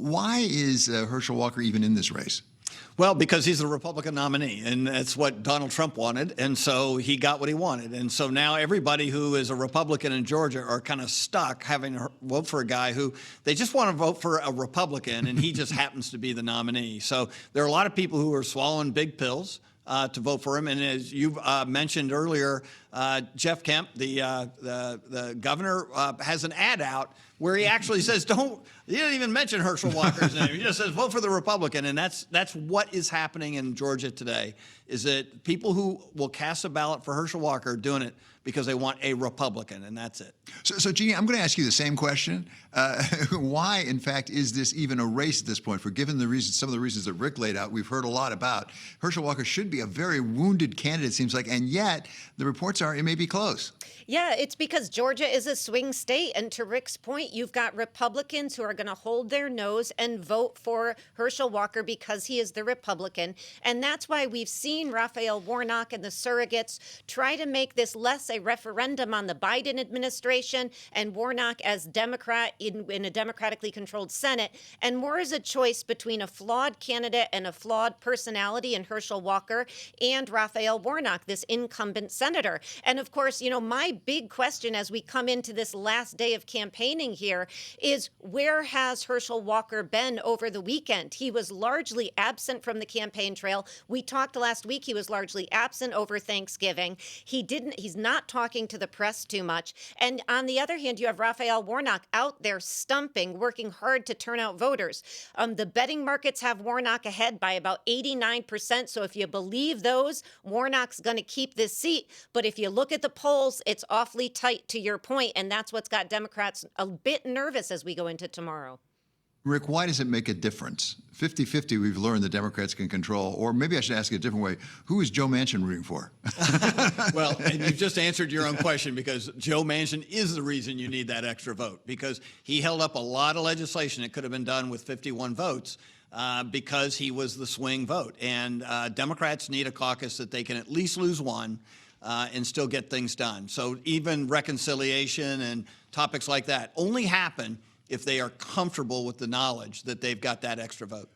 Why is Herschel Walker even in this race? Well, because he's the Republican nominee, and that's what Donald Trump wanted, and so he got what he wanted. And so now everybody who is a Republican in Georgia are kind of stuck having to vote for a guy who they just want to vote for a Republican, and he just happens to be the nominee. So there are a lot of people who are swallowing big pills to vote for him. And as you mentioned earlier, Jeff Kemp, the governor, has an ad out where he actually says, he didn't even mention Herschel Walker's name. He just says, vote for the Republican. And that's what is happening in Georgia today, is that people who will cast a ballot for Herschel Walker are doing it because they want a Republican, and that's it. So Jeanne, I'm going to ask you the same question. Why, in fact, is this even a race at this point? For given the reasons, some of the reasons that Rick laid out, we've heard a lot about. Herschel Walker should be a very wounded candidate, it seems like, and yet the reports are it may be close. Yeah, it's because Georgia is a swing state. And to Rick's point, you've got Republicans who are going to hold their nose and vote for Herschel Walker because he is the Republican. And that's why we've seen Raphael Warnock and the surrogates try to make this less a referendum on the Biden administration and Warnock as Democrat in a democratically controlled Senate, and more as a choice between a flawed candidate and a flawed personality in Herschel Walker and Raphael Warnock, this incumbent senator. And of course, my big question as we come into this last day of campaigning here is, where has Herschel Walker been over the weekend? He was largely absent from the campaign trail. We talked last week, he was largely absent over Thanksgiving. He's not talking to the press too much. And on the other hand, you have Raphael Warnock out there stumping, working hard to turn out voters. The betting markets have Warnock ahead by about 89%. So if you believe those, Warnock's going to keep this seat. But if you look at the polls, it's awfully tight, to your point, and that's what's got Democrats a bit nervous as we go into tomorrow. Rick, why does it make a difference? 50-50 we've learned the Democrats can control. Or maybe I should ask it a different way. Who is Joe Manchin rooting for? Well, and you've just answered your own question, because Joe Manchin is the reason you need that extra vote, because he held up a lot of legislation that could have been done with 51 votes because he was the swing vote. And Democrats need a caucus that they can at least lose one and still get things done. So even reconciliation and topics like that only happen if they are comfortable with the knowledge that they've got that extra vote.